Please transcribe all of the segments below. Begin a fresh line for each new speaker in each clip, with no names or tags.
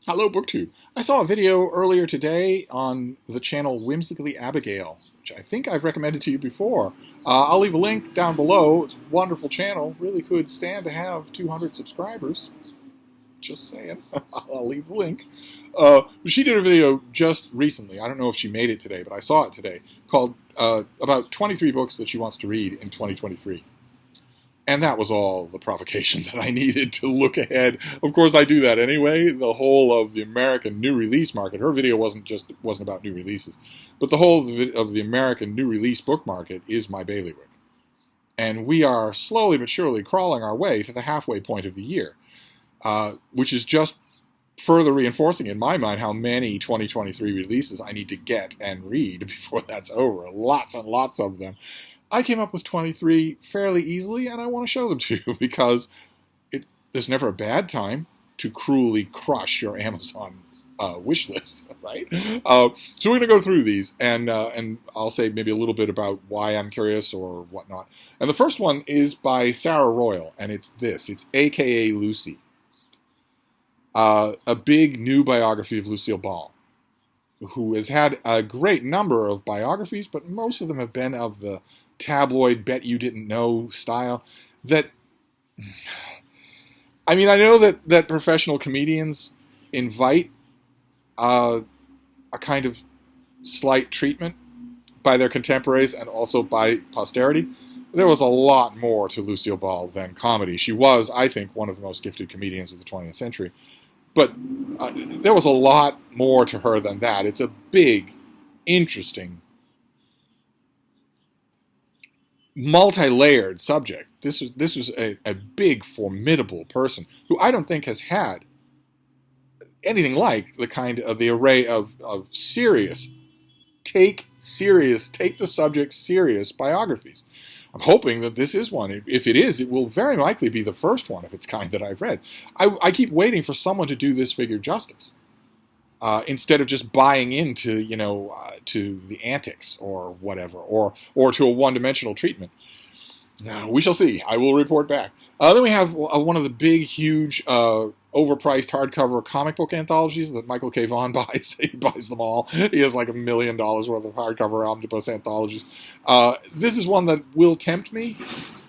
Hello, BookTube. I saw a video earlier today on the channel Whimsically Abigail, which I think I've recommended to you before. I'll leave a link down below. It's a wonderful channel. Really could stand to have 200 subscribers. Just saying. I'll leave the link. She did a video just recently. I don't know if she made it today, but I saw it today, called about 23 books that she wants to read in 2023. And that was all the provocation that I needed to look ahead. Of course, I do that anyway. The whole of the American new release market. Her video wasn't about new releases, but the whole of the American new release book market is my bailiwick. And we are slowly but surely crawling our way to the halfway point of the year, which is just further reinforcing in my mind how many 2023 releases I need to get and read before that's over. Lots and lots of them. I came up with 23 fairly easily, and I want to show them to you because there's never a bad time to cruelly crush your Amazon wish list, right? So we're going to go through these, and I'll say maybe a little bit about why I'm curious or whatnot. And the first one is by Sarah Royal, and it's this. It's AKA Lucy, a big new biography of Lucille Ball, who has had a great number of biographies, but most of them have been of the tabloid bet you didn't know style. That, I mean, I know that professional comedians invite a kind of slight treatment by their contemporaries and also by posterity. There was a lot more to Lucille Ball than comedy. She was, I think, one of the most gifted comedians of the 20th century. But there was a lot more to her than that. It's a big, interesting, multi-layered subject. This was a big, formidable person who I don't think has had anything like the array of serious, take the subject serious biographies. I'm hoping that this is one. If it is, it will very likely be the first one of its kind that I've read. I keep waiting for someone to do this figure justice. Instead of just buying into, to the antics or whatever, or to a one-dimensional treatment. We shall see. I will report back. Then we have one of the big, huge, overpriced hardcover comic book anthologies that Michael K. Vaughan buys. He buys them all. He has like $1 million worth of hardcover omnibus anthologies. This is one that will tempt me.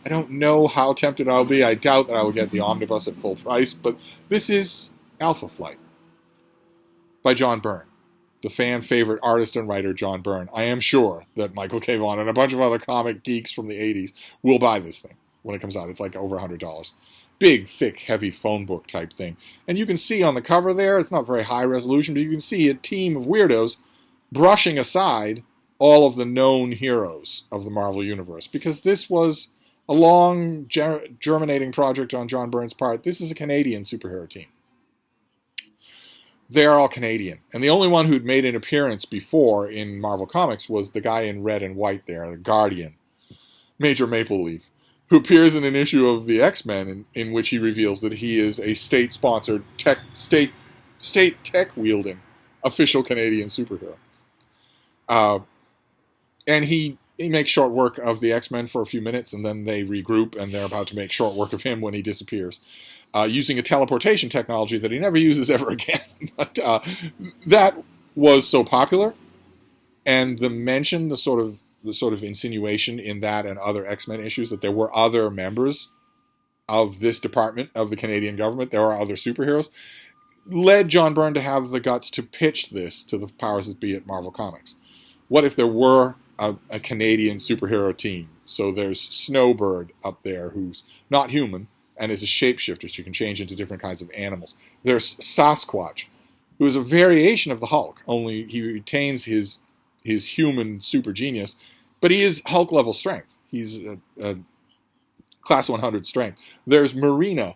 I don't know how tempted I'll be. I doubt that I will get the omnibus at full price, but this is Alpha Flight by John Byrne, the fan-favorite artist and writer John Byrne. I am sure that Michael K. Vaughan and a bunch of other comic geeks from the 80s will buy this thing when it comes out. It's like over $100. Big, thick, heavy phone book type thing. And you can see on the cover there, it's not very high resolution, but you can see a team of weirdos brushing aside all of the known heroes of the Marvel Universe. Because this was a long, germinating project on John Byrne's part. This is a Canadian superhero team. They're all Canadian. And the only one who'd made an appearance before in Marvel Comics was the guy in red and white there, the Guardian, Major Maple Leaf, who appears in an issue of the X-Men in which he reveals that he is a state-sponsored, state tech-wielding official Canadian superhero. And he makes short work of the X-Men for a few minutes, and then they regroup, and they're about to make short work of him when he disappears. Using a teleportation technology that he never uses ever again. But that was so popular, and the mention, the sort of insinuation in that and other X-Men issues that there were other members of this department of the Canadian government, there are other superheroes, led John Byrne to have the guts to pitch this to the powers that be at Marvel Comics. What if there were a Canadian superhero team? So there's Snowbird up there, who's not human, and is a shapeshifter. She can change into different kinds of animals. There's Sasquatch, who is a variation of the Hulk, only he retains his human super genius, but he is Hulk-level strength. He's a Class 100 strength. There's Marina,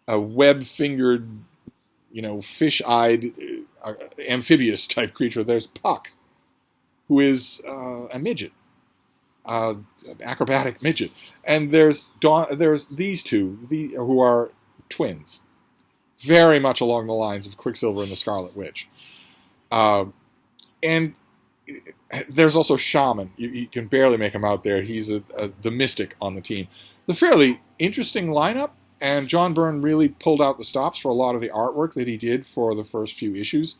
a web-fingered, fish-eyed, amphibious-type creature. There's Puck, who is a midget. Acrobatic midget, and there's these two, who are twins, very much along the lines of Quicksilver and the Scarlet Witch, and there's also Shaman. You can barely make him out there. He's the mystic on the team. The fairly interesting lineup, And John Byrne really pulled out the stops for a lot of the artwork that he did for the first few issues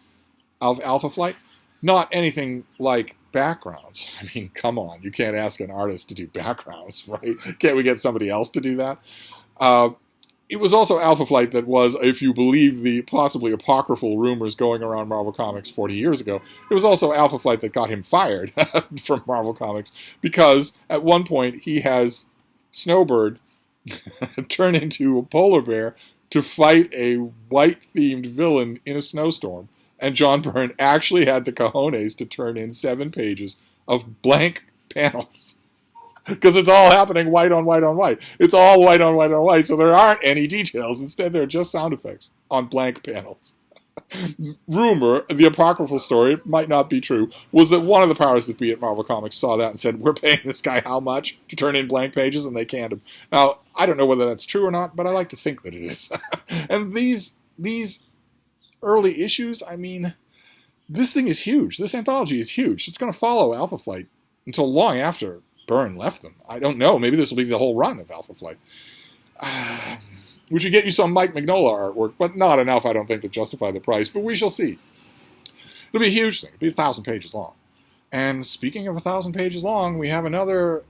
of Alpha Flight. Not anything like backgrounds. I mean, come on. You can't ask an artist to do backgrounds, right? Can't we get somebody else to do that? It was also Alpha Flight that was, if you believe the possibly apocryphal rumors going around Marvel Comics 40 years ago, it was also Alpha Flight that got him fired from Marvel Comics, because at one point he has Snowbird turn into a polar bear to fight a white-themed villain in a snowstorm. And John Byrne actually had the cojones to turn in 7 pages of blank panels. Because it's all happening white on white on white. It's all white on white on white, so there aren't any details. Instead, there are just sound effects on blank panels. Rumor, the apocryphal story, might not be true, was that one of the powers that be at Marvel Comics saw that and said, we're paying this guy how much to turn in blank pages, and they canned him. Now, I don't know whether that's true or not, but I like to think that it is. And these early issues, I mean, this thing is huge. This anthology is huge. It's going to follow Alpha Flight until long after Byrne left them. I don't know. Maybe this will be the whole run of Alpha Flight. We should get you some Mike Mignola artwork, but not enough, I don't think, to justify the price. But we shall see. It'll be a huge thing. It'll be 1,000 pages long. And speaking of 1,000 pages long, we have another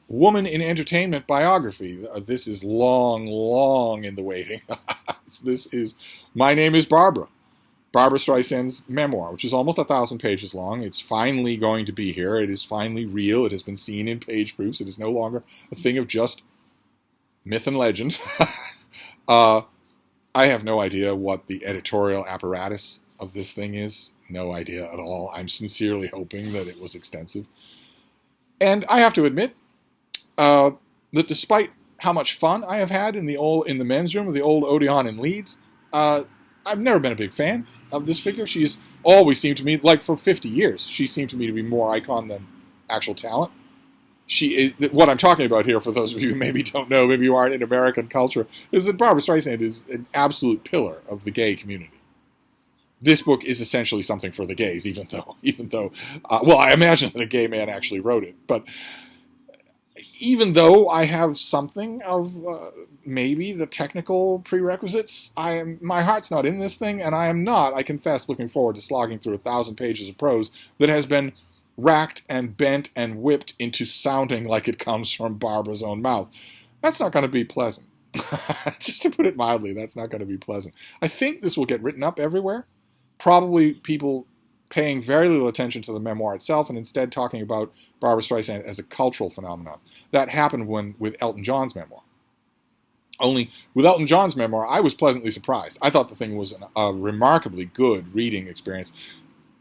woman in entertainment biography. This is long in the waiting. This is My Name is Barbra. Barbra Streisand's memoir, which is almost 1,000 pages long. It's finally going to be here. It is finally real. It has been seen in page proofs. It is no longer a thing of just myth and legend. I have no idea what the editorial apparatus of this thing is. No idea at all. I'm sincerely hoping that it was extensive. And I have to admit that despite how much fun I have had in the men's room of the old Odeon in Leeds, I've never been a big fan of this figure. She's always seemed to me, like for 50 years, she seemed to me to be more icon than actual talent. She is, what I'm talking about here, for those of you who maybe don't know, maybe you aren't in American culture, is that Barbra Streisand is an absolute pillar of the gay community. This book is essentially something for the gays, even though, well, I imagine that a gay man actually wrote it, but even though I have something of maybe the technical prerequisites, my heart's not in this thing, and I am not, I confess, looking forward to slogging through 1,000 pages of prose that has been racked and bent and whipped into sounding like it comes from Barbara's own mouth. That's not going to be pleasant. Just to put it mildly, that's not going to be pleasant. I think this will get written up everywhere. Probably people paying very little attention to the memoir itself and instead talking about Barbra Streisand as a cultural phenomenon. That happened with Elton John's memoir. Only with Elton John's memoir, I was pleasantly surprised. I thought the thing was a remarkably good reading experience,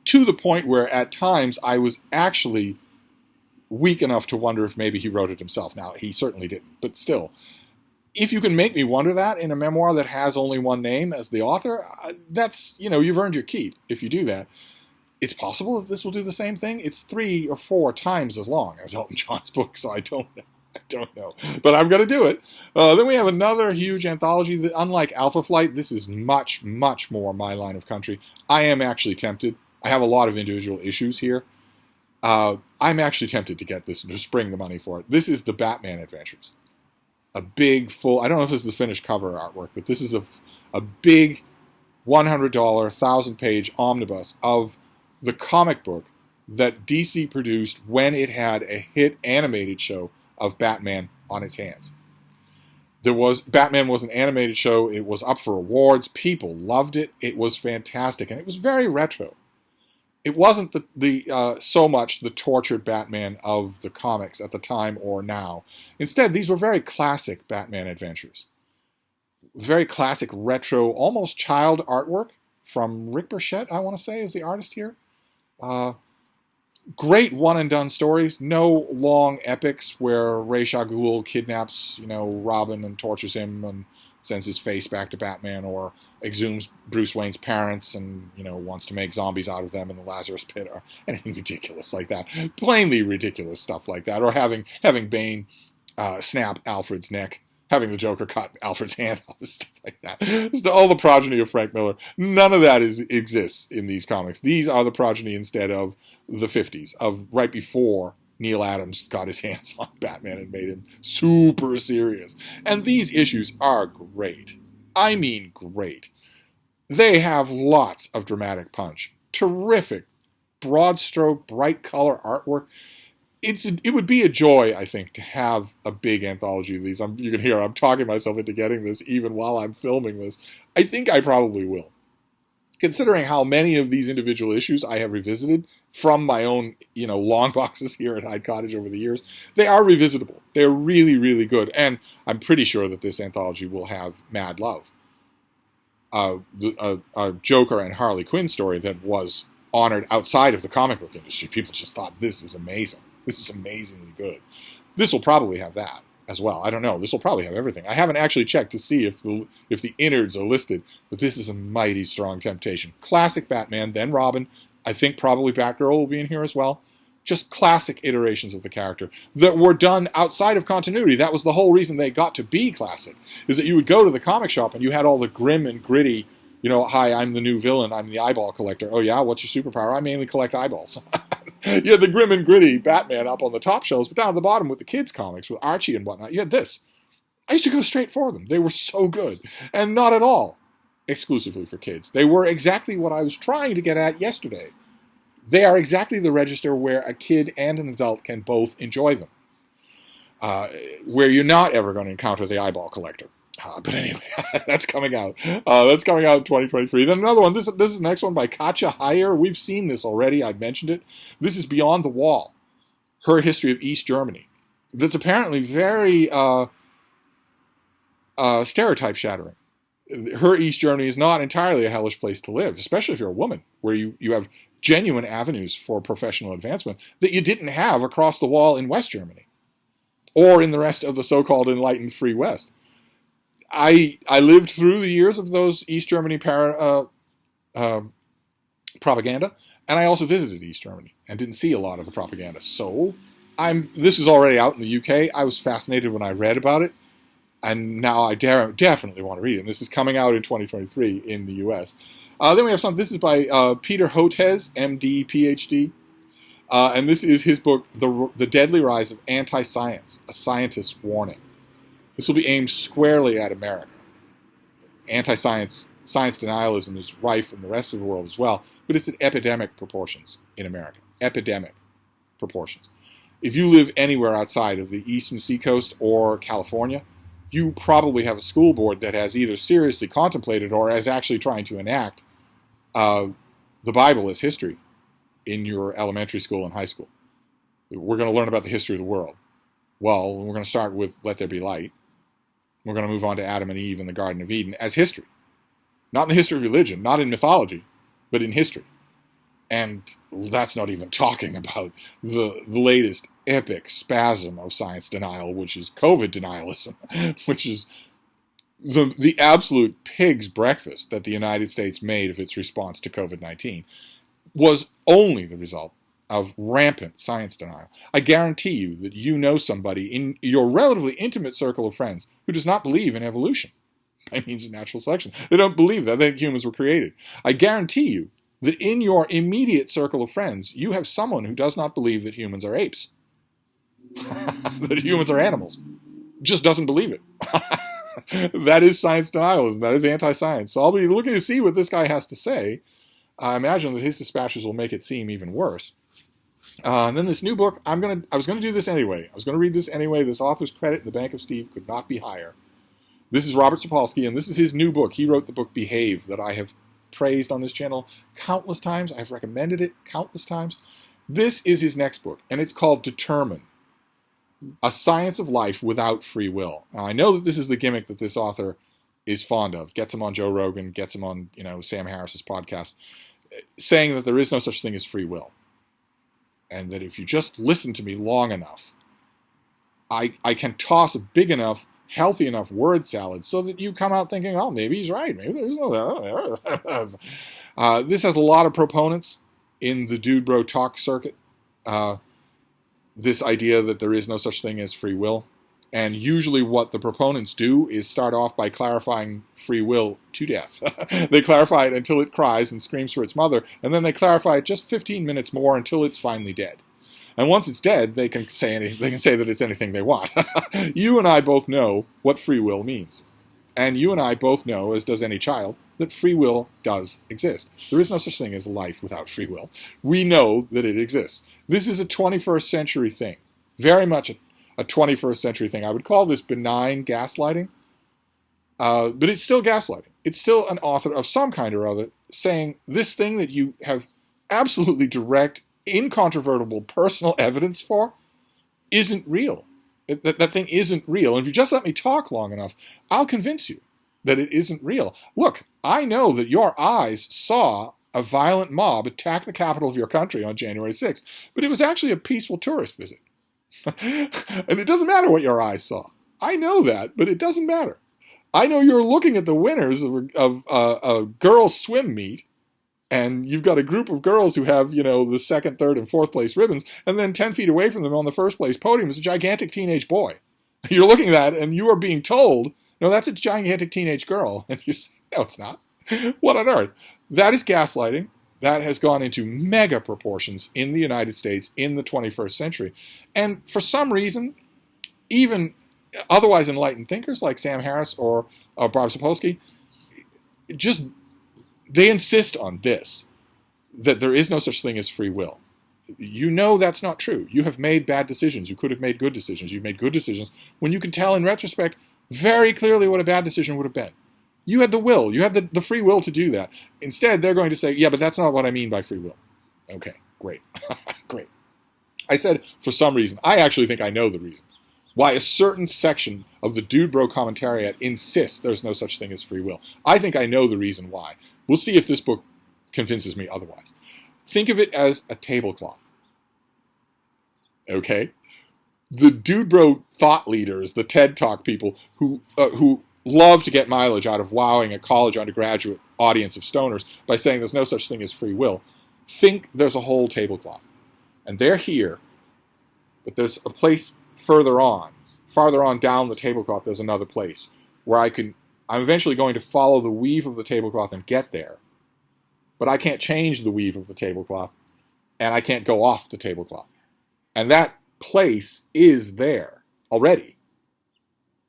to the point where at times I was actually weak enough to wonder if maybe he wrote it himself. Now, he certainly didn't, but still. If you can make me wonder that in a memoir that has only one name as the author, that's, you've earned your keep if you do that. It's possible that this will do the same thing. It's 3 or 4 times as long as Elton John's book, so I don't know. But I'm going to do it. Then we have another huge anthology that, unlike Alpha Flight, this is much, much more my line of country. I am actually tempted. I have a lot of individual issues here. I'm actually tempted to get this and to spring the money for it. This is the Batman Adventures. A big, full, I don't know if this is the finished cover artwork, but this is a big $100, 1,000-page omnibus of the comic book that DC produced when it had a hit animated show of Batman on its hands. Batman was an animated show. It was up for awards. People loved it. It was fantastic, and it was very retro. It wasn't so much the tortured Batman of the comics at the time or now. Instead, these were very classic Batman adventures. Very classic, retro, almost child artwork from Rick Burchett, I want to say, is the artist here. Great one-and-done stories. No long epics where Ra's al Ghul kidnaps, Robin and tortures him and sends his face back to Batman, or exhumes Bruce Wayne's parents and, wants to make zombies out of them in the Lazarus Pit, or anything ridiculous like that. Plainly ridiculous stuff like that. Or having Bane snap Alfred's neck, having the Joker cut Alfred's hand off, stuff like that. It's all the progeny of Frank Miller. None of that exists in these comics. These are the progeny instead of the 50s, of right before Neil Adams got his hands on Batman and made him super serious. And these issues are great. I mean great. They have lots of dramatic punch. Terrific, broad stroke, bright color artwork. It would be a joy, I think, to have a big anthology of these. You can hear I'm talking myself into getting this even while I'm filming this. I think I probably will. Considering how many of these individual issues I have revisited from my own, long boxes here at Hyde Cottage over the years, they are revisitable. They're really, really good. And I'm pretty sure that this anthology will have Mad Love. A Joker and Harley Quinn story that was honored outside of the comic book industry. People just thought, this is amazing. This is amazingly good. This will probably have that as well. I don't know. This will probably have everything. I haven't actually checked to see if the innards are listed, but this is a mighty strong temptation. Classic Batman, then Robin. I think probably Batgirl will be in here as well. Just classic iterations of the character that were done outside of continuity. That was the whole reason they got to be classic, is that you would go to the comic shop and you had all the grim and gritty, hi, I'm the new villain, I'm the eyeball collector. Oh yeah, what's your superpower? I mainly collect eyeballs. You had the grim and gritty Batman up on the top shelves, but down at the bottom with the kids' comics, with Archie and whatnot, you had this. I used to go straight for them. They were so good. And not at all exclusively for kids. They were exactly what I was trying to get at yesterday. They are exactly the register where a kid and an adult can both enjoy them. Where you're not ever going to encounter the eyeball collector. But anyway, that's coming out. That's coming out in 2023. Then another one. This is the next one by Katja Heyer. We've seen this already. I've mentioned it. This is Beyond the Wall. Her history of East Germany. That's apparently very stereotype shattering. Her East Germany is not entirely a hellish place to live, especially if you're a woman, where you have genuine avenues for professional advancement that you didn't have across the wall in West Germany or in the rest of the so-called enlightened Free West. I lived through the years of those East Germany propaganda, and I also visited East Germany and didn't see a lot of the propaganda. So this is already out in the UK. I was fascinated when I read about it, and now I definitely want to read it. And this is coming out in 2023 in the US. Then we have this is by Peter Hotez, MD, PhD. And this is his book, The Deadly Rise of AntiScience, A Scientist's Warning. This will be aimed squarely at America. Anti-science, science denialism is rife in the rest of the world as well, but it's at epidemic proportions in America. Epidemic proportions. If you live anywhere outside of the eastern seacoast or California, you probably have a school board that has either seriously contemplated or is actually trying to enact the Bible as history in your elementary school and high school. We're going to learn about the history of the world. Well, we're going to start with Let There Be Light. We're going to move on to Adam and Eve in the Garden of Eden as history. Not in the history of religion, not in mythology, but in history. And that's not even talking about the latest epic spasm of science denial, which is COVID denialism, which is the absolute pig's breakfast that the United States made of its response to COVID-19 was only the result of rampant science denial. I guarantee you that you know somebody in your relatively intimate circle of friends who does not believe in evolution by means of natural selection. They don't believe that. They think humans were created. I guarantee you that in your immediate circle of friends, you have someone who does not believe that humans are apes. That humans are animals. Just doesn't believe it. That is science denialism. That is anti-science. So I'll be looking to see what this guy has to say. I imagine that his dispatches will make it seem even worse. And then this new book, I was going to do this anyway. I was going to read this anyway. This author's credit in the Bank of Steve could not be higher. This is Robert Sapolsky, and this is his new book. He wrote the book Behave that I have praised on this channel countless times. I've recommended it countless times. This is his next book, and it's called Determine, A Science of Life Without Free Will. Now, I know that this is the gimmick that this author is fond of. Gets him on Joe Rogan, gets him on Sam Harris's podcast, saying that there is no such thing as free will. And that if you just listen to me long enough, I can toss a big enough, healthy enough word salad so that you come out thinking, oh, maybe he's right. Maybe there's no there. This has a lot of proponents in the Dude Bro Talk circuit. This idea that there is no such thing as free will. And usually what the proponents do is start off by clarifying free will to death. They clarify it until it cries and screams for its mother, and then they clarify it just 15 minutes more until it's finally dead. And once it's dead, they can say that it's anything they want. You and I both know what free will means. And you and I both know, as does any child, that free will does exist. There is no such thing as life without free will. We know that it exists. This is a 21st century thing. Very much a 21st century thing. I would call this benign gaslighting. But it's still gaslighting. It's still an author of some kind or other saying this thing that you have absolutely direct, incontrovertible personal evidence for isn't real. That thing isn't real. And if you just let me talk long enough, I'll convince you that it isn't real. Look, I know that your eyes saw a violent mob attack the capital of your country on January 6th, but it was actually a peaceful tourist visit. And it doesn't matter what your eyes saw. I know that, but it doesn't matter. I know you're looking at the winners of a girls' swim meet, and you've got a group of girls who have, the second, third, and fourth place ribbons, and then 10 feet away from them on the first place podium is a gigantic teenage boy. You're looking at that, and you are being told, no, that's a gigantic teenage girl. And you're saying, no, it's not. What on earth? That is gaslighting. That has gone into mega proportions in the United States in the 21st century. And for some reason, even otherwise enlightened thinkers like Sam Harris or Barbra Streisand, they insist on this, that there is no such thing as free will. You know that's not true. You have made bad decisions. You could have made good decisions. You've made good decisions when you can tell in retrospect very clearly what a bad decision would have been. You had the will. You had the free will to do that. Instead, they're going to say, yeah, but that's not what I mean by free will. Okay, great. Great. I said, for some reason, I actually think I know the reason why a certain section of the Dude Bro commentariat insists there's no such thing as free will. I think I know the reason why. We'll see if this book convinces me otherwise. Think of it as a tablecloth. Okay? The Dude Bro thought leaders, the TED Talk people who love to get mileage out of wowing a college undergraduate audience of stoners by saying there's no such thing as free will, think there's a whole tablecloth. And they're here, but there's a place farther on down the tablecloth, there's another place where I'm eventually going to follow the weave of the tablecloth and get there. But I can't change the weave of the tablecloth, and I can't go off the tablecloth. And that place is there already.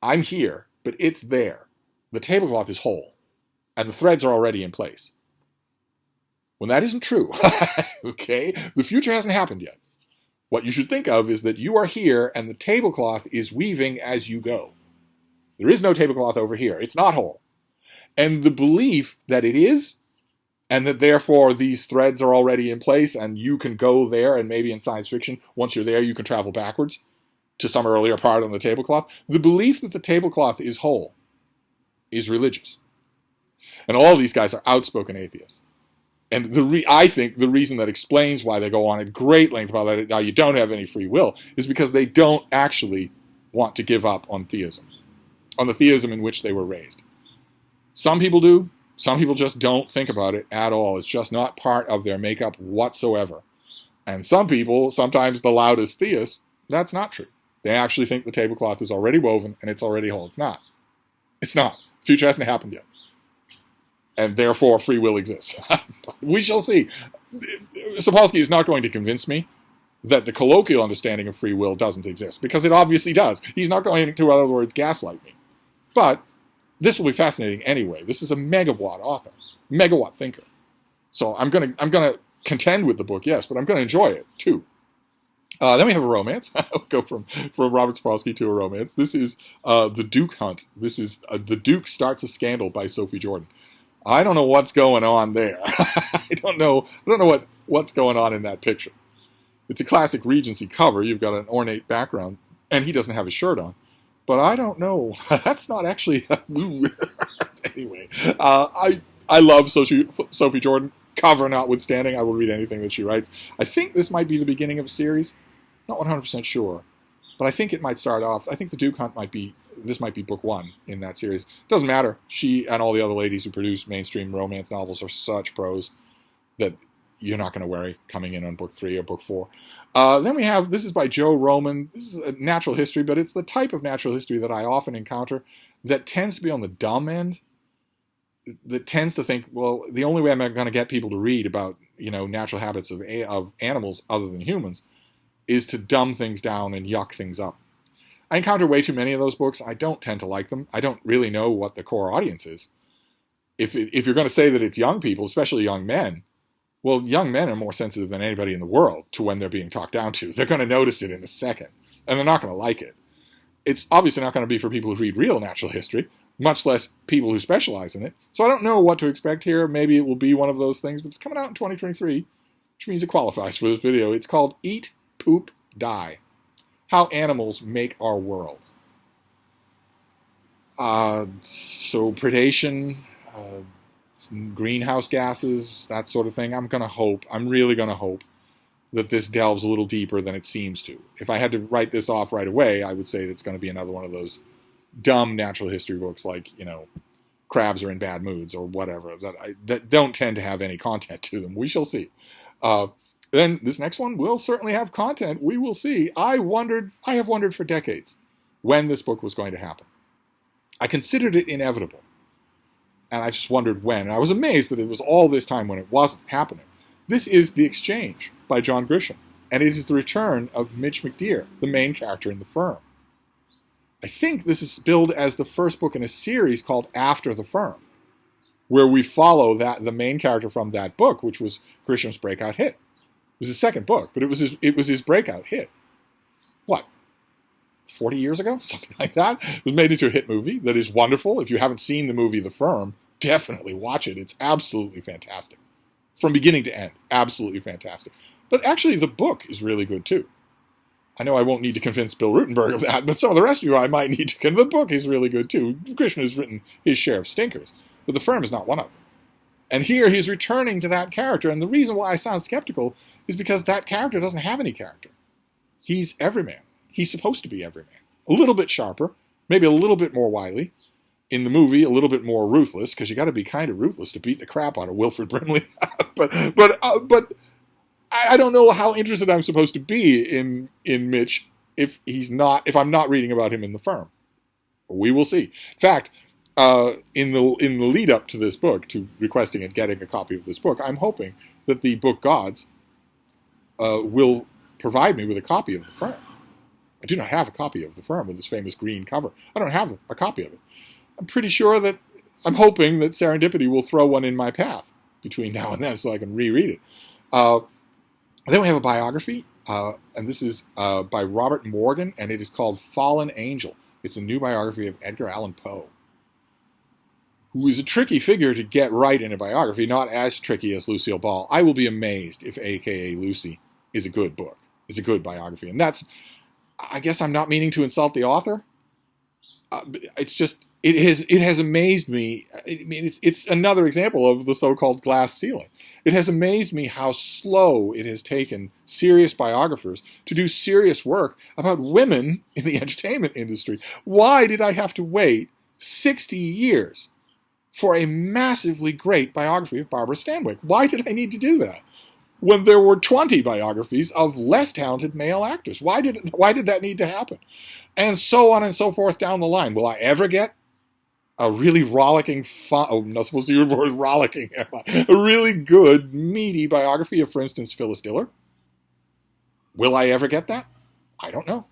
I'm here, but it's there. The tablecloth is whole, and the threads are already in place. When that isn't true, okay, the future hasn't happened yet. What you should think of is that you are here, and the tablecloth is weaving as you go. There is no tablecloth over here. It's not whole. And the belief that it is, and that therefore these threads are already in place, and you can go there, and maybe in science fiction, once you're there, you can travel backwards to some earlier part on the tablecloth. The belief that the tablecloth is whole is religious. And all these guys are outspoken atheists. And I think the reason that explains why they go on at great length about that, now you don't have any free will, is because they don't actually want to give up on theism, on the theism in which they were raised. Some people do. Some people just don't think about it at all. It's just not part of their makeup whatsoever. And some people, sometimes the loudest theists, that's not true. They actually think the tablecloth is already woven and it's already whole. It's not. It's not. The future hasn't happened yet. And therefore, free will exists. We shall see. Sapolsky is not going to convince me that the colloquial understanding of free will doesn't exist, because it obviously does. He's not going to, in other words, gaslight me. But this will be fascinating anyway. This is a megawatt author, megawatt thinker. So I'm gonna contend with the book, yes, but I'm going to enjoy it too. Then we have a romance. I'll go from Robert Sapolsky to a romance. This is The Duke Hunt. This is The Duke Starts a Scandal by Sophie Jordan. I don't know what's going on there. I don't know what's going on in that picture. It's a classic Regency cover. You've got an ornate background, and he doesn't have his shirt on. But I don't know. That's not actually... Anyway, I love Sophie Jordan. Cover notwithstanding, I will read anything that she writes. I think this might be the beginning of a series. Not 100% sure. But I think it might start off... I think The Duke Hunt might be book one in that series. Doesn't matter. She and all the other ladies who produce mainstream romance novels are such pros that you're not going to worry coming in on book 3 or book 4. Then we have, this is by Joe Roman. This is a natural history, but it's the type of natural history that I often encounter that tends to be on the dumb end, that tends to think, well, the only way I'm going to get people to read about, natural habits of animals other than humans is to dumb things down and yuck things up. I encounter way too many of those books. I don't tend to like them. I don't really know what the core audience is. If you're going to say that it's young people, especially young men, well, young men are more sensitive than anybody in the world to when they're being talked down to. They're going to notice it in a second, and they're not going to like it. It's obviously not going to be for people who read real natural history, much less people who specialize in it. So I don't know what to expect here. Maybe it will be one of those things, but it's coming out in 2023, which means it qualifies for this video. It's called Eat, Poop, Die: How Animals Make Our World. So predation, greenhouse gases, that sort of thing. I'm really going to hope that this delves a little deeper than it seems to. If I had to write this off right away, I would say that it's going to be another one of those dumb natural history books like, Crabs Are in Bad Moods or whatever, that don't tend to have any content to them. We shall see. Then this next one will certainly have content. We will see. I have wondered for decades when this book was going to happen. I considered it inevitable. And I just wondered when. And I was amazed that it was all this time when it wasn't happening. This is The Exchange by John Grisham. And it is the return of Mitch McDeere, the main character in The Firm. I think this is billed as the first book in a series called After the Firm, where we follow the main character from that book, which was Grisham's breakout hit. It was his second book, but it was his breakout hit. What? 40 years ago? Something like that. It was made into a hit movie that is wonderful. If you haven't seen the movie The Firm, definitely watch it. It's absolutely fantastic. From beginning to end, absolutely fantastic. But actually, the book is really good, too. I know I won't need to convince Bill Rutenberg of that, but some of the rest of you I might need to convince. The book is really good, too. Grisham has written his share of stinkers, but The Firm is not one of them. And here he's returning to that character, and the reason why I sound skeptical is because that character doesn't have any character. He's everyman. He's supposed to be everyman. A little bit sharper, maybe a little bit more wily. In the movie, a little bit more ruthless, because you got to be kind of ruthless to beat the crap out of Wilford Brimley. but I don't know how interested I'm supposed to be in Mitch if I'm not reading about him in The Firm. We will see. In fact, in the lead up to this book, to requesting and getting a copy of this book, I'm hoping that the book gods will provide me with a copy of The Firm. I do not have a copy of The Firm with this famous green cover. I don't have a copy of it. I'm hoping that serendipity will throw one in my path between now and then so I can reread it. Then we have a biography, and this is by Robert Morgan, and it is called Fallen Angel. It's a new biography of Edgar Allan Poe, who is a tricky figure to get right in a biography, not as tricky as Lucille Ball. I will be amazed if A.K.A. Lucy is a good book, is a good biography. And I guess I'm not meaning to insult the author. It's just, it has amazed me. I mean, it's another example of the so-called glass ceiling. It has amazed me how slow it has taken serious biographers to do serious work about women in the entertainment industry. Why did I have to wait 60 years for a massively great biography of Barbara Stanwyck? Why did I need to do that when there were 20 biographies of less talented male actors? Why did that need to happen? And so on and so forth down the line. Will I ever get a really rollicking, I'm not supposed to use the word rollicking, am I? A really good, meaty biography of, for instance, Phyllis Diller? Will I ever get that? I don't know.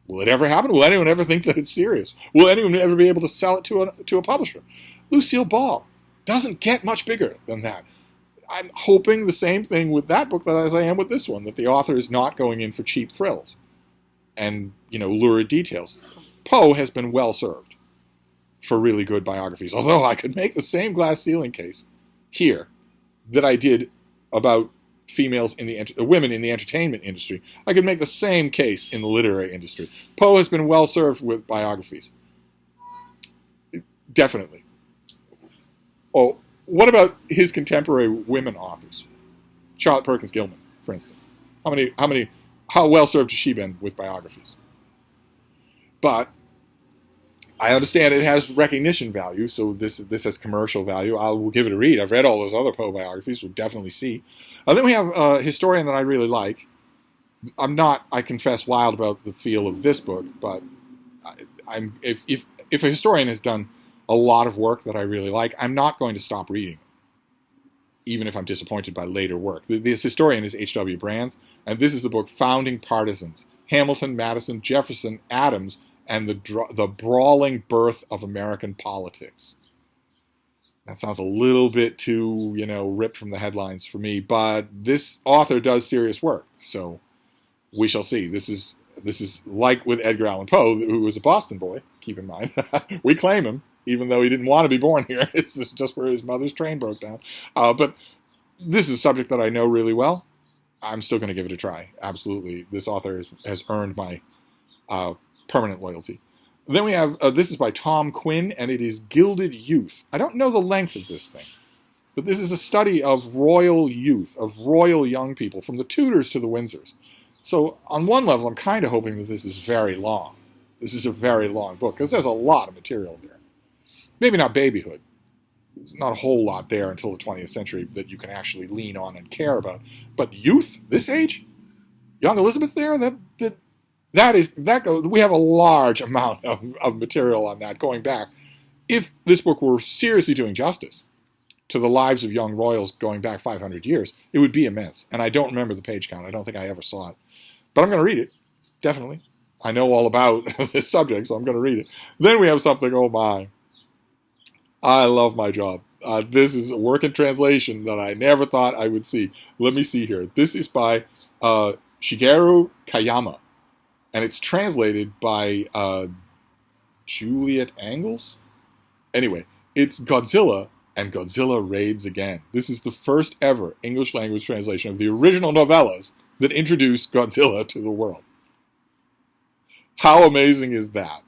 Will it ever happen? Will anyone ever think that it's serious? Will anyone ever be able to sell it to a publisher? Lucille Ball doesn't get much bigger than that. I'm hoping the same thing with that book as I am with this one, that the author is not going in for cheap thrills and, lurid details. Poe has been well served for really good biographies, although I could make the same glass ceiling case here that I did about women in the entertainment industry. I could make the same case in the literary industry. Poe has been well served with biographies. Definitely. Oh, what about his contemporary women authors? Charlotte Perkins Gilman, for instance. How well served has she been with biographies? But I understand it has recognition value, so this has commercial value. I will give it a read. I've read all those other Poe biographies. We'll definitely see. Then we have a historian that I really like. I'm not, I confess, wild about the feel of this book, but if a historian has done a lot of work that I really like, I'm not going to stop reading, even if I'm disappointed by later work. This historian is H.W. Brands, and this is the book Founding Partisans, Hamilton, Madison, Jefferson, Adams, and the brawling birth of American politics. That sounds a little bit too, ripped from the headlines for me, but this author does serious work, so we shall see. This is like with Edgar Allan Poe, who was a Boston boy, keep in mind. We claim him, even though he didn't want to be born here. This is just where his mother's train broke down. But this is a subject that I know really well. I'm still going to give it a try. Absolutely. This author has earned my permanent loyalty. Then we have, this is by Tom Quinn, and it is Gilded Youth. I don't know the length of this thing, but this is a study of royal youth, of royal young people, from the Tudors to the Windsors. So on one level, I'm kind of hoping that this is very long. This is a very long book, because there's a lot of material there. Maybe not babyhood. There's not a whole lot there until the 20th century that you can actually lean on and care about. But youth, this age? Young Elizabeth there? We have a large amount of material on that going back. If this book were seriously doing justice to the lives of young royals going back 500 years, it would be immense. And I don't remember the page count. I don't think I ever saw it. But I'm going to read it, definitely. I know all about this subject, so I'm going to read it. Then we have something, oh my. I love my job. This is a work in translation that I never thought I would see. Let me see here. This is by Shigeru Kayama. And it's translated by Juliet Angles? Anyway, it's Godzilla, and Godzilla Raids Again. This is the first ever English language translation of the original novellas that introduced Godzilla to the world. How amazing is that?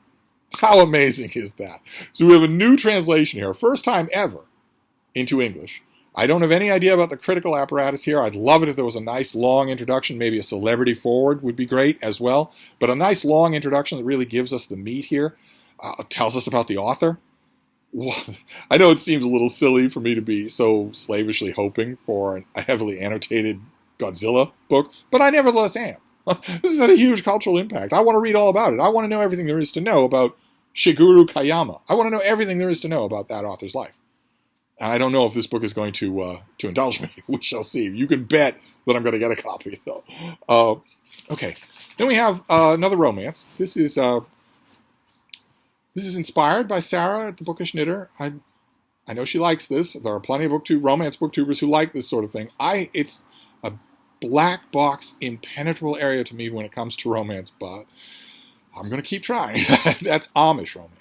How amazing is that? So we have a new translation here, first time ever, into English. I don't have any idea about the critical apparatus here. I'd love it if there was a nice long introduction. Maybe a celebrity forward would be great as well. But a nice long introduction that really gives us the meat here, tells us about the author. I know it seems a little silly for me to be so slavishly hoping for a heavily annotated Godzilla book, but I nevertheless am. This has had a huge cultural impact. I want to read all about it. I want to know everything there is to know about Shigeru Kayama. I want to know everything there is to know about that author's life. And I don't know if this book is going to indulge me. We shall see. You can bet that I'm going to get a copy, though. Okay. Then we have another romance. This is inspired by Sarah at the Bookish Knitter. I know she likes this. There are plenty of romance booktubers who like this sort of thing. It's a black box, impenetrable area to me when it comes to romance, but I'm going to keep trying. That's Amish romance.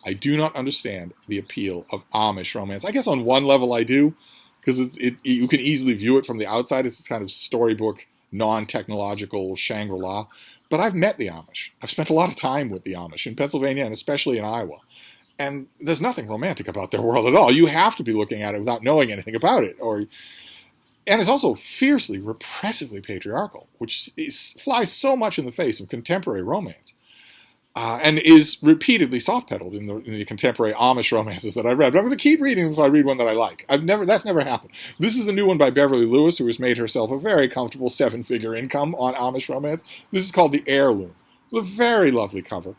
I do not understand the appeal of Amish romance. I guess on one level I do, because you can easily view it from the outside as this kind of storybook, non-technological Shangri-La. But I've met the Amish. I've spent a lot of time with the Amish in Pennsylvania and especially in Iowa. And there's nothing romantic about their world at all. You have to be looking at it without knowing anything about it. And it's also fiercely, repressively patriarchal, which flies so much in the face of contemporary romance. And is repeatedly soft-pedaled in the contemporary Amish romances that I read. But I'm going to keep reading until I read one that I like. That's never happened. This is a new one by Beverly Lewis, who has made herself a very comfortable 7-figure income on Amish romance. This is called The Heirloom. With a very lovely cover.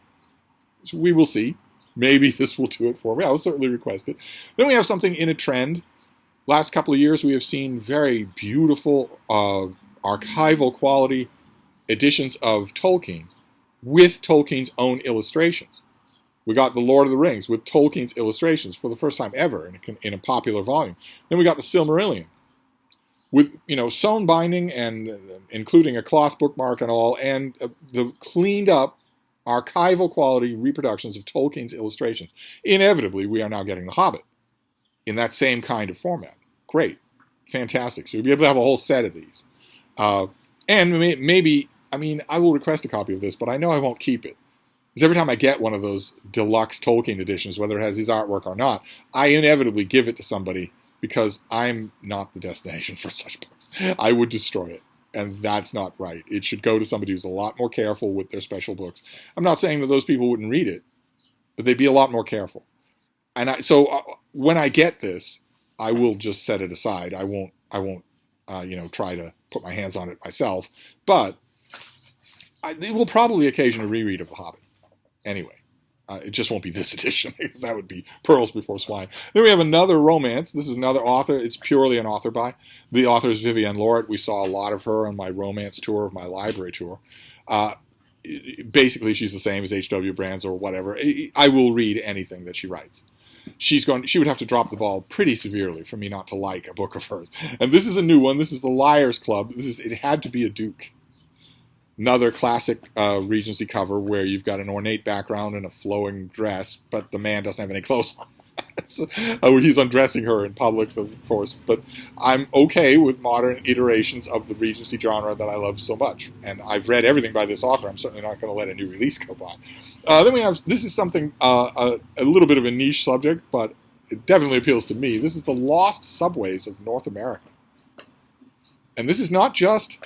So we will see. Maybe this will do it for me. I will certainly request it. Then we have something in a trend. Last couple of years, we have seen very beautiful, archival quality editions of Tolkien with Tolkien's own illustrations. We got The Lord of the Rings with Tolkien's illustrations for the first time ever in a popular volume. Then we got the Silmarillion with, sewn binding and including a cloth bookmark and all, and the cleaned up archival quality reproductions of Tolkien's illustrations. Inevitably, we are now getting The Hobbit in that same kind of format. Great. Fantastic. So you'll be able to have a whole set of these. And maybe, I will request a copy of this, but I know I won't keep it. Because every time I get one of those deluxe Tolkien editions, whether it has his artwork or not, I inevitably give it to somebody because I'm not the destination for such books. I would destroy it. And that's not right. It should go to somebody who's a lot more careful with their special books. I'm not saying that those people wouldn't read it, but they'd be a lot more careful. And so when I get this, I will just set it aside. I won't try to put my hands on it myself. But it will probably occasion a reread of The Hobbit. Anyway, It just won't be this edition, because that would be pearls before swine. Then we have another romance. This is another author. It's purely an author by. The author is Vivienne Lorette. We saw a lot of her on my romance tour, of my library tour. Basically, she's the same as H.W. Brands or whatever. I will read anything that she writes. She would have to drop the ball pretty severely for me not to like a book of hers. And this is a new one. This is The Liars Club. It had to be a Duke. Another classic Regency cover where you've got an ornate background and a flowing dress, but the man doesn't have any clothes on. He's undressing her in public, of course. But I'm okay with modern iterations of the Regency genre that I love so much. And I've read everything by this author. I'm certainly not going to let a new release go by. Then we have, this is something, a little bit of a niche subject, but it definitely appeals to me. This is The Lost Subways of North America. And this is not just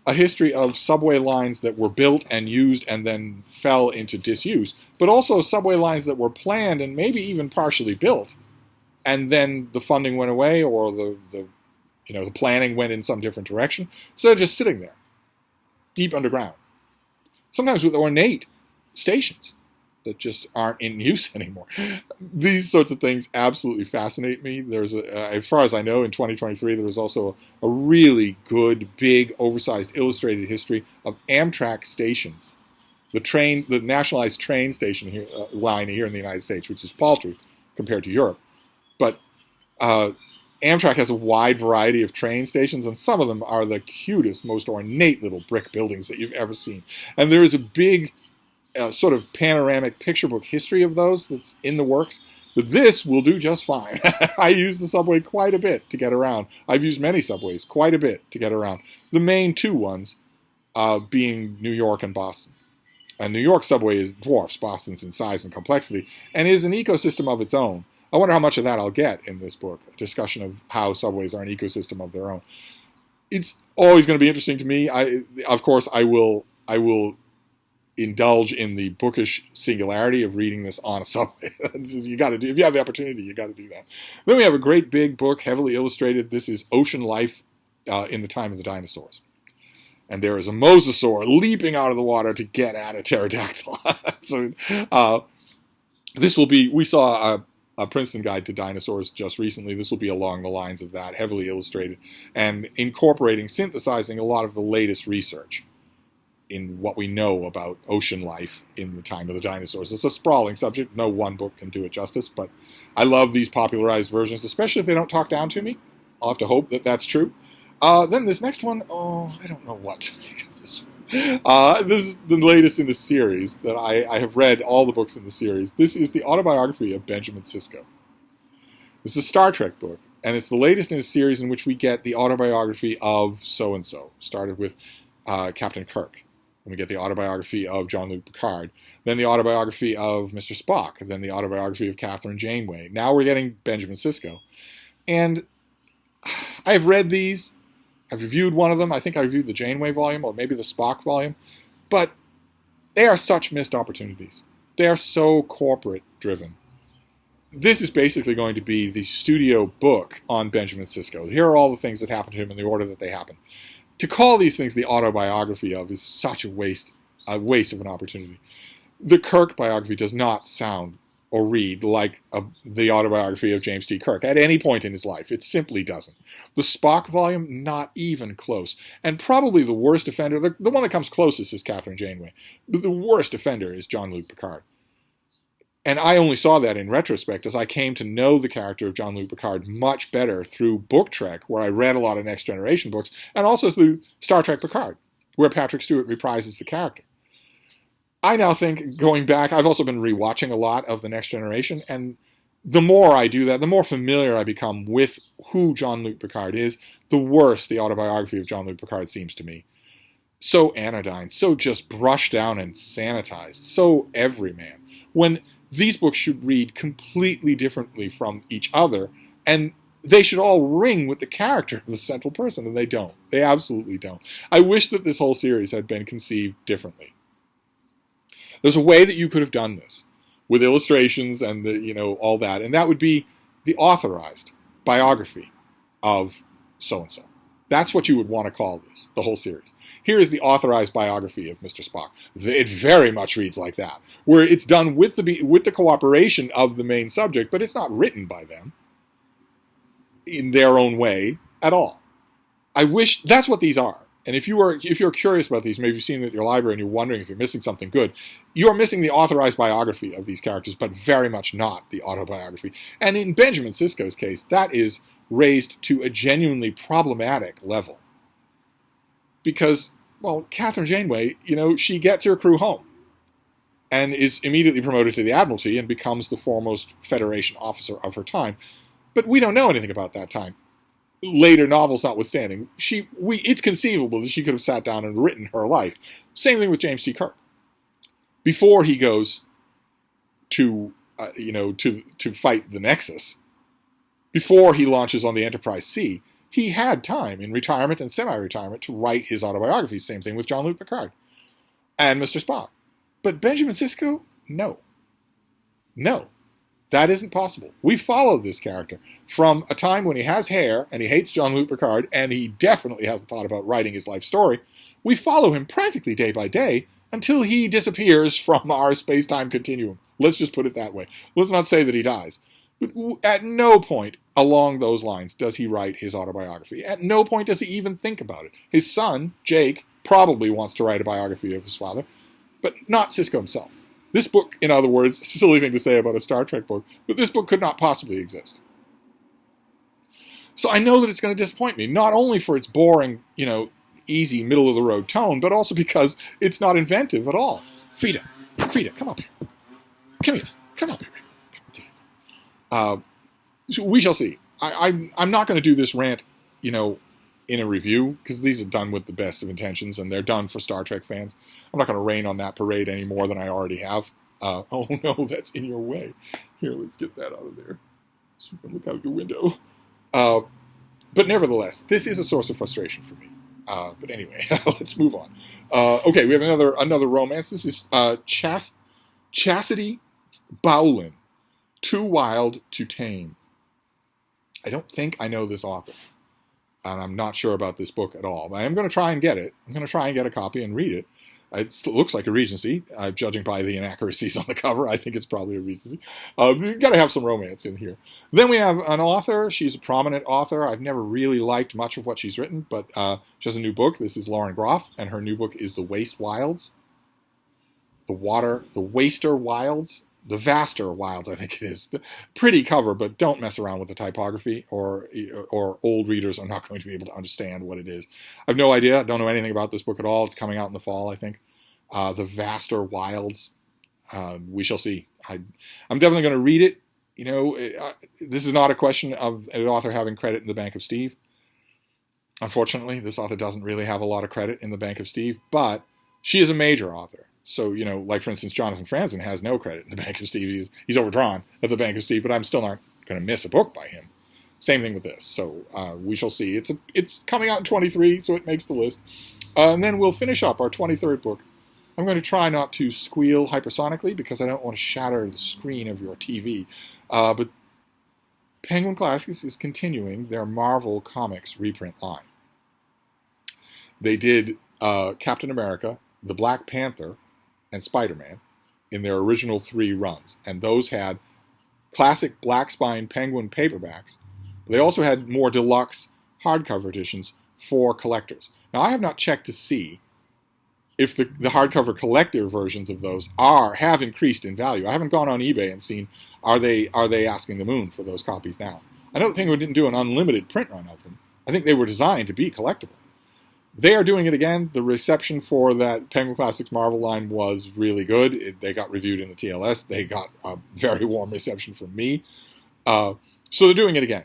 a history of subway lines that were built and used and then fell into disuse, but also subway lines that were planned and maybe even partially built, and then the funding went away, or the planning went in some different direction, so they're just sitting there, deep underground. Sometimes with ornate stations that just aren't in use anymore. These sorts of things absolutely fascinate me. There's, as far as I know, in 2023, there was also a really good, big, oversized illustrated history of Amtrak stations. The nationalized train station line here in the United States, which is paltry compared to Europe. But Amtrak has a wide variety of train stations, and some of them are the cutest, most ornate little brick buildings that you've ever seen. And there is a big sort of panoramic picture book history of those that's in the works. But this will do just fine. I use the subway quite a bit to get around. I've used many subways quite a bit to get around. The main two ones being New York and Boston. And New York subway dwarfs Boston's in size and complexity and is an ecosystem of its own. I wonder how much of that I'll get in this book, a discussion of how subways are an ecosystem of their own. It's always going to be interesting to me. Of course, I will indulge in the bookish singularity of reading this on a subway. You got to do, if you have the opportunity, you got to do that. Then we have a great big book, heavily illustrated. This is Ocean Life in the Time of the Dinosaurs. And there is a mosasaur leaping out of the water to get at a pterodactyl. So this will be, we saw a Princeton Guide to Dinosaurs just recently. This will be along the lines of that, heavily illustrated, and synthesizing a lot of the latest research in what we know about ocean life in the time of the dinosaurs. It's a sprawling subject. No one book can do it justice, but I love these popularized versions, especially if they don't talk down to me. I'll have to hope that that's true. Then this next one, I don't know what to make of this one. This is the latest in the series that I have read all the books in the series. This is the Autobiography of Benjamin Cisco. This is a Star Trek book, and it's the latest in a series in which we get the autobiography of so-and-so. Started with Captain Kirk. Then we get the autobiography of Jean-Luc Picard. Then the autobiography of Mr. Spock. Then the autobiography of Catherine Janeway. Now we're getting Benjamin Cisco. And I've read these. I've reviewed one of them. I think I reviewed the Janeway volume or maybe the Spock volume. But they are such missed opportunities. They are so corporate driven. This is basically going to be the studio book on Benjamin Cisco. Here are all the things that happened to him in the order that they happened. To call these things the autobiography of is such a waste of an opportunity. The Kirk biography does not sound or read like the autobiography of James T. Kirk at any point in his life. It simply doesn't. The Spock volume, not even close. And probably the worst offender, the one that comes closest is Catherine Janeway. But the worst offender is Jean-Luc Picard. And I only saw that in retrospect as I came to know the character of Jean-Luc Picard much better through Book Trek, where I read a lot of Next Generation books, and also through Star Trek Picard, where Patrick Stewart reprises the character. I now think, going back, I've also been rewatching a lot of the Next Generation, and the more I do that, the more familiar I become with who Jean-Luc Picard is, the worse the autobiography of Jean-Luc Picard seems to me. So anodyne, so just brushed down and sanitized, so everyman. When these books should read completely differently from each other, and they should all ring with the character of the central person, and they don't. They absolutely don't. I wish that this whole series had been conceived differently. There's a way that you could have done this with illustrations and all that, and that would be the authorized biography of so-and-so. That's what you would want to call this, the whole series. here is the authorized biography of Mr. Spock. It very much reads like that, where it's done with the cooperation of the main subject, but it's not written by them in their own way at all. I wish that's what these are. And if you're curious about these, maybe you've seen it at your library and you're wondering if you're missing something good, you're missing the authorized biography of these characters, but very much not the autobiography. And in Benjamin Sisko's case, that is raised to a genuinely problematic level. Because, well, Catherine Janeway, she gets her crew home and is immediately promoted to the Admiralty and becomes the foremost Federation officer of her time. But we don't know anything about that time. Later novels notwithstanding, it's conceivable that she could have sat down and written her life. Same thing with James T. Kirk. Before he goes to fight the Nexus, before he launches on the Enterprise C, he had time in retirement and semi-retirement to write his autobiography. Same thing with Jean-Luc Picard and Mr. Spock. But Benjamin Sisko, no. That isn't possible. We follow this character from a time when he has hair and he hates Jean-Luc Picard and he definitely hasn't thought about writing his life story. We follow him practically day by day until he disappears from our space-time continuum. Let's just put it that way. Let's not say that he dies. But at no point along those lines does he write his autobiography. At no point does he even think about it. His son, Jake, probably wants to write a biography of his father, but not Sisko himself. This book, in other words, silly thing to say about a Star Trek book, but this book could not possibly exist. So I know that it's going to disappoint me, not only for its boring, easy, middle-of-the-road tone, but also because it's not inventive at all. Frida, come up here. Come here. Come up here. We shall see. I'm not going to do this rant, in a review, because these are done with the best of intentions, and they're done for Star Trek fans. I'm not going to rain on that parade any more than I already have. Oh no, that's in your way. Here, let's get that out of there. So you can look out your window. But nevertheless, this is a source of frustration for me. But anyway, let's move on. Okay, we have another romance. This is Chastity Bowlin, Too Wild to Tame. I don't think I know this author. And I'm not sure about this book at all. But I am going to try and get it. I'm going to try and get a copy and read it. It looks like a Regency. Judging by the inaccuracies on the cover, I think it's probably a Regency. You've got to have some romance in here. Then we have an author. She's a prominent author. I've never really liked much of what she's written, but she has a new book. This is Lauren Groff, and her new book is The Waste Wilds. The Waster Wilds. The Vaster Wilds, I think it is. Pretty cover, but don't mess around with the typography, or old readers are not going to be able to understand what it is. I have no idea. I don't know anything about this book at all. It's coming out in the fall, I think. The Vaster Wilds. We shall see. I'm definitely going to read it. This is not a question of an author having credit in the Bank of Steve. Unfortunately, this author doesn't really have a lot of credit in the Bank of Steve, but she is a major author. So, like, for instance, Jonathan Franzen has no credit in the Bank of Steve. He's overdrawn at the Bank of Steve, but I'm still not going to miss a book by him. Same thing with this. So we shall see. It's coming out in 23, so it makes the list. And then we'll finish up our 23rd book. I'm going to try not to squeal hypersonically because I don't want to shatter the screen of your TV. But Penguin Classics is continuing their Marvel Comics reprint line. They did Captain America, the Black Panther, and Spider-Man in their original 3 runs. And those had classic black spine Penguin paperbacks. They also had more deluxe hardcover editions for collectors. Now, I have not checked to see if the hardcover collector versions of those have increased in value. I haven't gone on eBay and seen, are they asking the moon for those copies now? I know that Penguin didn't do an unlimited print run of them. I think they were designed to be collectible. They are doing it again. The reception for that Penguin Classics Marvel line was really good. They got reviewed in the TLS. They got a very warm reception from me. So they're doing it again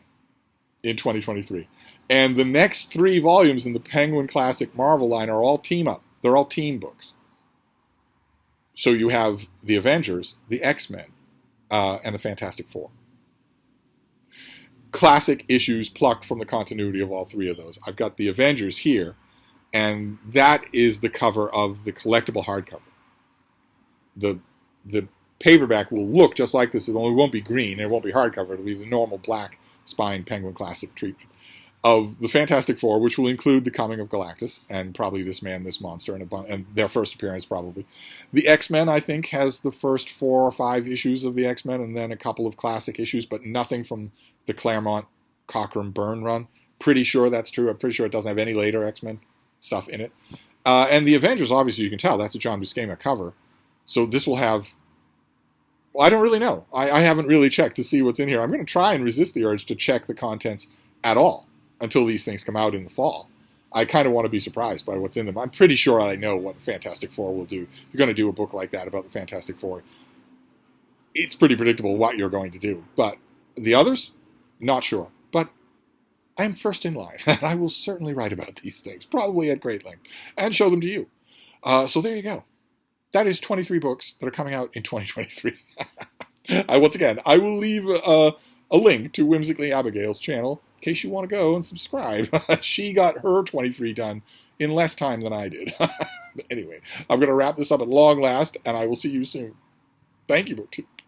in 2023. And the next 3 volumes in the Penguin Classic Marvel line are all team-up. They're all team books. So you have the Avengers, the X-Men, and the Fantastic Four. Classic issues plucked from the continuity of all 3 of those. I've got the Avengers here, and that is the cover of the collectible hardcover. The paperback will look just like this. It only won't be green. It won't be hardcover. It'll be the normal black spine Penguin Classic treatment. of the Fantastic Four, which will include the coming of Galactus and probably this man, this monster, and their first appearance probably. The X-Men, I think, has the first 4 or 5 issues of the X-Men and then a couple of classic issues, but nothing from the Claremont Cockrum Byrne run. Pretty sure that's true. I'm pretty sure it doesn't have any later X-Men stuff in it. And the Avengers, obviously, you can tell, that's a John Buscema cover. So this will have... Well, I don't really know. I haven't really checked to see what's in here. I'm going to try and resist the urge to check the contents at all until these things come out in the fall. I kind of want to be surprised by what's in them. I'm pretty sure I know what the Fantastic Four will do. You're going to do a book like that about the Fantastic Four. It's pretty predictable what you're going to do. But the others, not sure. But I am first in line. And I will certainly write about these things, probably at great length, and show them to you. So there you go. That is 23 books that are coming out in 2023. Once again, I will leave a link to Whimsically Abigail's channel in case you want to go and subscribe. She got her 23 done in less time than I did. Anyway, I'm going to wrap this up at long last, and I will see you soon. Thank you, BookTube.